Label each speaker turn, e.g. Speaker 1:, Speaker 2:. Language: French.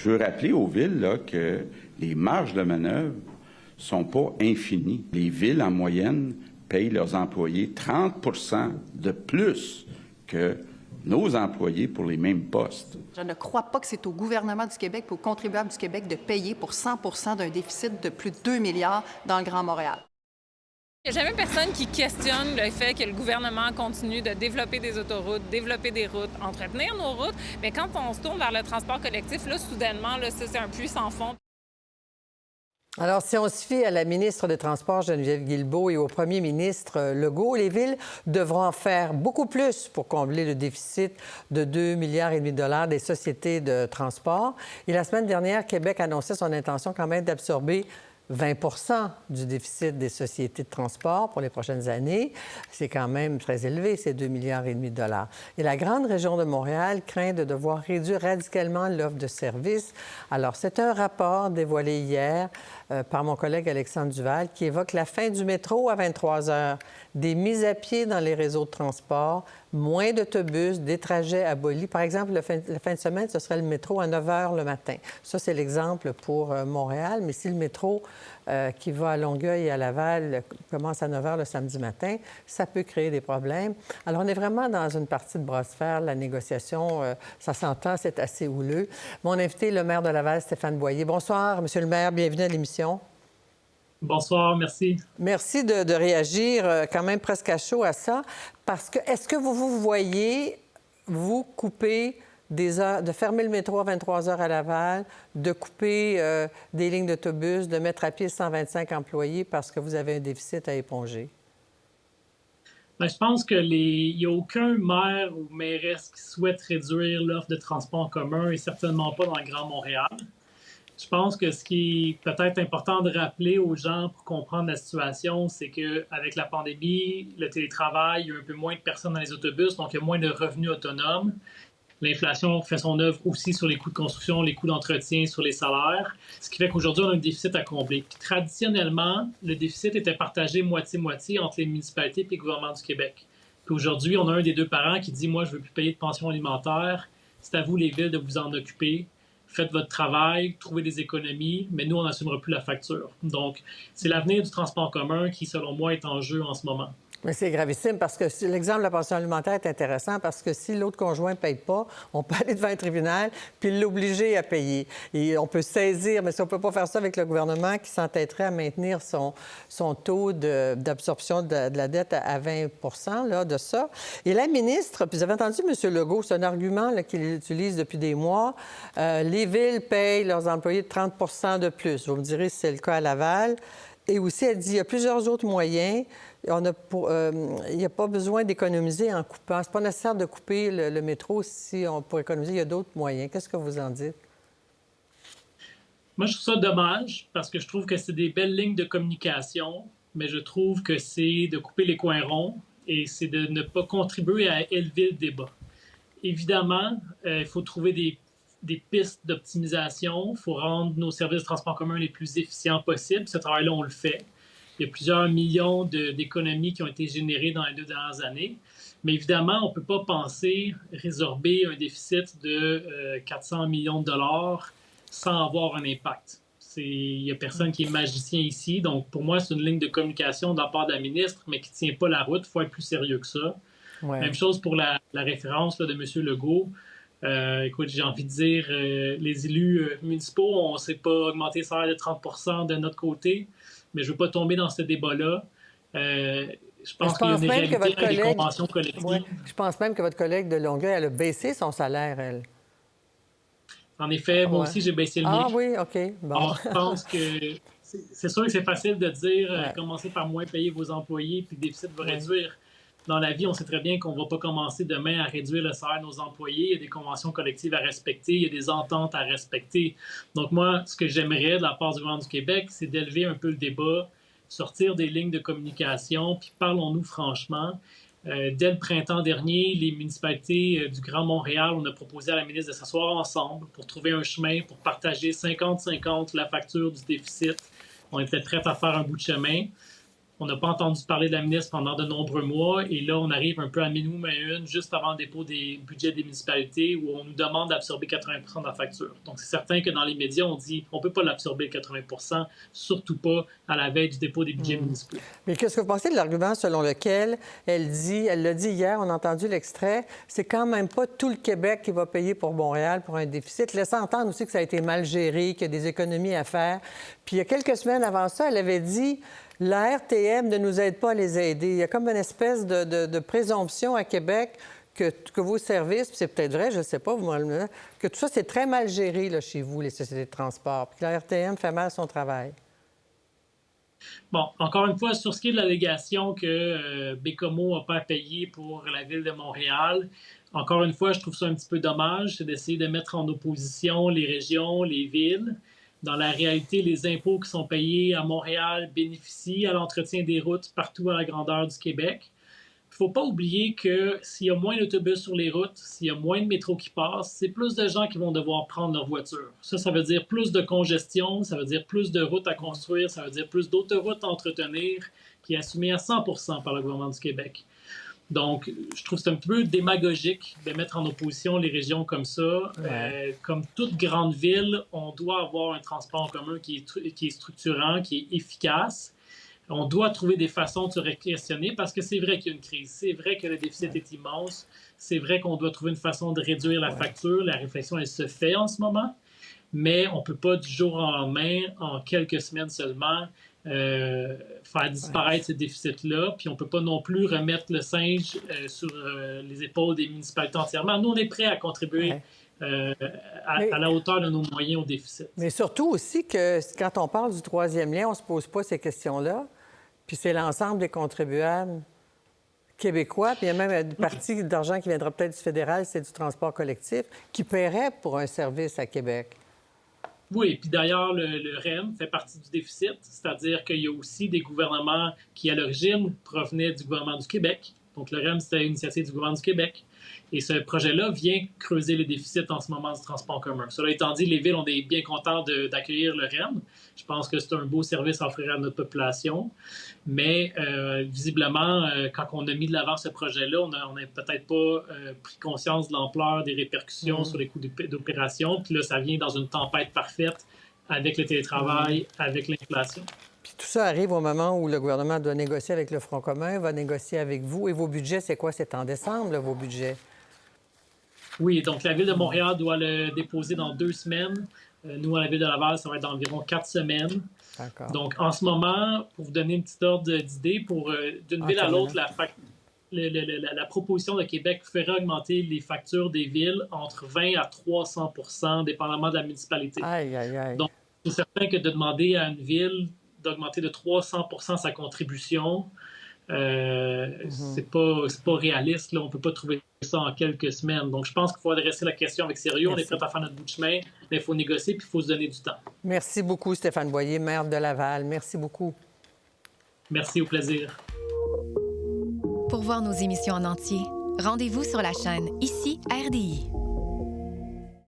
Speaker 1: Je veux rappeler aux villes là, que les marges de manœuvre sont pas infinies. Les villes, en moyenne, payent leurs employés 30 de plus que nos employés pour les mêmes postes.
Speaker 2: Je ne crois pas que c'est au gouvernement du Québec et aux contribuables du Québec de payer pour 100 d'un déficit de plus de 2 milliards dans le Grand Montréal.
Speaker 3: Il n'y a jamais personne qui questionne le fait que le gouvernement continue de développer des autoroutes, développer des routes, entretenir nos routes. Mais quand on se tourne vers le transport collectif, là, soudainement, là, ça, c'est un puits sans fond.
Speaker 4: Alors, si on se fie à la ministre des Transports, Geneviève Guilbeault, et au premier ministre Legault, les villes devront en faire beaucoup plus pour combler le déficit de 2,5 milliards de dollars des sociétés de transport. Et la semaine dernière, Québec annonçait son intention quand même d'absorber 20 du déficit des sociétés de transport pour les prochaines années. C'est quand même très élevé, ces 2,5 milliards de dollars. Et la grande région de Montréal craint de devoir réduire radicalement l'offre de services. Alors, c'est un rapport dévoilé hier par mon collègue Alexandre Duval qui évoque la fin du métro à 23 heures, des mises à pied dans les réseaux de transport, moins d'autobus, des trajets abolis. Par exemple, la fin de semaine, ce serait le métro à 9 heures le matin. Ça, c'est l'exemple pour Montréal. Mais si le métro qui va à Longueuil et à Laval commence à 9 heures le samedi matin, ça peut créer des problèmes. Alors, on est vraiment dans une partie de bras de fer. La négociation, ça s'entend, c'est assez houleux. Mon invité, le maire de Laval, Stéphane Boyer. Bonsoir, Monsieur le maire. Bienvenue à l'émission.
Speaker 5: Bonsoir, merci.
Speaker 4: Merci de réagir quand même presque à chaud à ça. Parce que, est-ce que vous voyez, vous, couper des heures, de fermer le métro à 23 heures à Laval, de couper des lignes d'autobus, de mettre à pied 125 employés parce que vous avez un déficit à éponger?
Speaker 5: Bien, je pense qu'il n'y a aucun maire ou mairesse qui souhaite réduire l'offre de transport en commun et certainement pas dans le Grand Montréal. Je pense que ce qui est peut-être important de rappeler aux gens pour comprendre la situation, c'est qu'avec la pandémie, le télétravail, il y a un peu moins de personnes dans les autobus, donc il y a moins de revenus autonomes. L'inflation fait son œuvre aussi sur les coûts de construction, les coûts d'entretien, sur les salaires, ce qui fait qu'aujourd'hui, on a un déficit à combler. Puis, traditionnellement, le déficit était partagé moitié-moitié entre les municipalités et le gouvernement du Québec. Puis aujourd'hui, on a un des deux parents qui dit « Moi, je ne veux plus payer de pension alimentaire. C'est à vous, les villes, de vous en occuper. Faites votre travail, trouvez des économies, mais nous, on n'assumera plus la facture. » Donc, c'est l'avenir du transport en commun qui, selon moi, est en jeu en ce moment.
Speaker 4: Mais c'est gravissime parce que l'exemple de la pension alimentaire est intéressant parce que si l'autre conjoint ne paye pas, on peut aller devant un tribunal puis l'obliger à payer. Et on peut saisir, mais si on ne peut pas faire ça avec le gouvernement qui s'entêterait à maintenir son taux d'absorption de la dette à 20 là, de ça. Et la ministre, puis vous avez entendu M. Legault, c'est un argument qu'il utilise depuis des mois, les villes payent leurs employés de 30 de plus. Vous me direz si c'est le cas à Laval. Et aussi, elle dit qu'il y a plusieurs autres moyens. Il n'y a pas besoin d'économiser en coupant. Ce n'est pas nécessaire de couper le métro si on pour économiser. Il y a d'autres moyens. Qu'est-ce que vous en dites?
Speaker 5: Moi, je trouve ça dommage parce que je trouve que c'est des belles lignes de communication, mais je trouve que c'est de couper les coins ronds et c'est de ne pas contribuer à élever le débat. Évidemment, il faut trouver des pistes d'optimisation. Il faut rendre nos services de transport en commun les plus efficients possibles. Ce travail-là, on le fait. Il y a plusieurs millions d'économies qui ont été générées dans les 2 dernières années. Mais évidemment, on ne peut pas penser résorber un déficit de 400 millions de dollars sans avoir un impact. Il n'y a personne qui est magicien ici. Donc, pour moi, c'est une ligne de communication de la part de la ministre, mais qui ne tient pas la route. Il faut être plus sérieux que ça. Ouais. Même chose pour la référence là, de M. Legault. Écoute, j'ai envie de dire, les élus municipaux, on ne s'est pas augmenté le salaire de 30 de notre côté, mais je ne veux pas tomber dans ce débat-là. Je pense qu'il y a une réalité avec les conventions collectives.
Speaker 4: Ouais, je pense même que votre collègue de Longueuil, elle a baissé son salaire, elle.
Speaker 5: En effet, moi aussi, j'ai baissé le mien.
Speaker 4: Ah oui, OK. Bon.
Speaker 5: Alors, je pense que c'est sûr que c'est facile de dire commencez par moins payer vos employés, puis le déficit va réduire. Dans la vie, on sait très bien qu'on ne va pas commencer demain à réduire le salaire de nos employés. Il y a des conventions collectives à respecter, il y a des ententes à respecter. Donc moi, ce que j'aimerais de la part du gouvernement du Québec, c'est d'élever un peu le débat, sortir des lignes de communication, puis parlons-nous franchement. Dès le printemps dernier, les municipalités du Grand Montréal, on a proposé à la ministre de s'asseoir ensemble pour trouver un chemin, pour partager 50-50 la facture du déficit. On était prêts à faire un bout de chemin. On n'a pas entendu parler de la ministre pendant de nombreux mois et là, on arrive un peu à minimum à une, juste avant le dépôt des budgets des municipalités où on nous demande d'absorber 80% de la facture. Donc, c'est certain que dans les médias, on dit on ne peut pas l'absorber 80%, surtout pas à la veille du dépôt des budgets municipaux.
Speaker 4: Mais qu'est-ce que vous pensez de l'argument selon lequel elle l'a dit hier, on a entendu l'extrait, c'est quand même pas tout le Québec qui va payer pour Montréal pour un déficit, laissant entendre aussi que ça a été mal géré, qu'il y a des économies à faire. Puis il y a quelques semaines avant ça, elle avait dit la RTM ne nous aide pas à les aider. Il y a comme une espèce de présomption à Québec que vos services, puis c'est peut-être vrai, je ne sais pas, que tout ça, c'est très mal géré là, chez vous, les sociétés de transport, puis que la RTM fait mal son travail.
Speaker 5: Bon, encore une fois, sur ce qui est de l'allégation que Bécomo n'a pas à payer pour la Ville de Montréal, encore une fois, je trouve ça un petit peu dommage, c'est d'essayer de mettre en opposition les régions, les villes. Dans la réalité, les impôts qui sont payés à Montréal bénéficient à l'entretien des routes partout à la grandeur du Québec. Il ne faut pas oublier que s'il y a moins d'autobus sur les routes, s'il y a moins de métro qui passe, c'est plus de gens qui vont devoir prendre leur voiture. Ça veut dire plus de congestion, ça veut dire plus de routes à construire, ça veut dire plus d'autoroutes à entretenir, qui est assumé à 100% par le gouvernement du Québec. Donc, je trouve que c'est un petit peu démagogique de mettre en opposition les régions comme ça.
Speaker 4: Ouais.
Speaker 5: Comme toute grande ville, on doit avoir un transport en commun qui est structurant, qui est efficace. On doit trouver des façons de se questionner parce que c'est vrai qu'il y a une crise. C'est vrai que le déficit est immense. C'est vrai qu'on doit trouver une façon de réduire la facture. La réflexion, elle se fait en ce moment. Mais on ne peut pas du jour au lendemain, en quelques semaines seulement, faire disparaître ce déficit-là. Puis on ne peut pas non plus remettre le singe sur les épaules des municipalités entièrement. Nous, on est prêts à contribuer à la hauteur de nos moyens au déficit.
Speaker 4: Mais surtout aussi que quand on parle du troisième lien, on ne se pose pas ces questions-là. Puis c'est l'ensemble des contribuables québécois, puis il y a même une partie d'argent qui viendra peut-être du fédéral, c'est du transport collectif, qui paierait pour un service à Québec.
Speaker 5: Oui, puis d'ailleurs, le REM fait partie du déficit, c'est-à-dire qu'il y a aussi des gouvernements qui, à l'origine, provenaient du gouvernement du Québec. Donc, le REM, c'était une initiative du gouvernement du Québec. Et ce projet-là vient creuser les déficits en ce moment du transport en commun. Cela étant dit, les villes, on est bien contents d'accueillir le REM. Je pense que c'est un beau service à offrir à notre population. Mais visiblement, quand on a mis de l'avant ce projet-là, on n'a peut-être pas pris conscience de l'ampleur des répercussions sur les coûts d'opération. Puis là, ça vient dans une tempête parfaite avec le télétravail, avec l'inflation.
Speaker 4: Puis tout ça arrive au moment où le gouvernement doit négocier avec le Front commun, va négocier avec vous. Et vos budgets, c'est quoi? C'est en décembre, là, vos budgets?
Speaker 5: Oui, donc la Ville de Montréal doit le déposer dans 2 semaines. Nous, à la Ville de Laval, ça va être d'environ 4 semaines.
Speaker 4: D'accord.
Speaker 5: Donc, en ce moment, pour vous donner une petite ordre d'idée, d'une ville à l'autre, la proposition de Québec ferait augmenter les factures des villes entre 20 à 300 %, dépendamment de la municipalité.
Speaker 4: Aïe, aïe, aïe.
Speaker 5: Donc, c'est certain que de demander à une ville d'augmenter de 300 % sa contribution, c'est pas réaliste. Là. On ne peut pas trouver ça en quelques semaines. Donc, je pense qu'il faut adresser la question avec sérieux.
Speaker 4: Merci.
Speaker 5: On est prêt à faire notre bout de chemin, mais il faut négocier puis il faut se donner du temps.
Speaker 4: Merci beaucoup, Stéphane Boyer, maire de Laval. Merci beaucoup.
Speaker 5: Merci, au plaisir.
Speaker 6: Pour voir nos émissions en entier, rendez-vous sur la chaîne Ici RDI.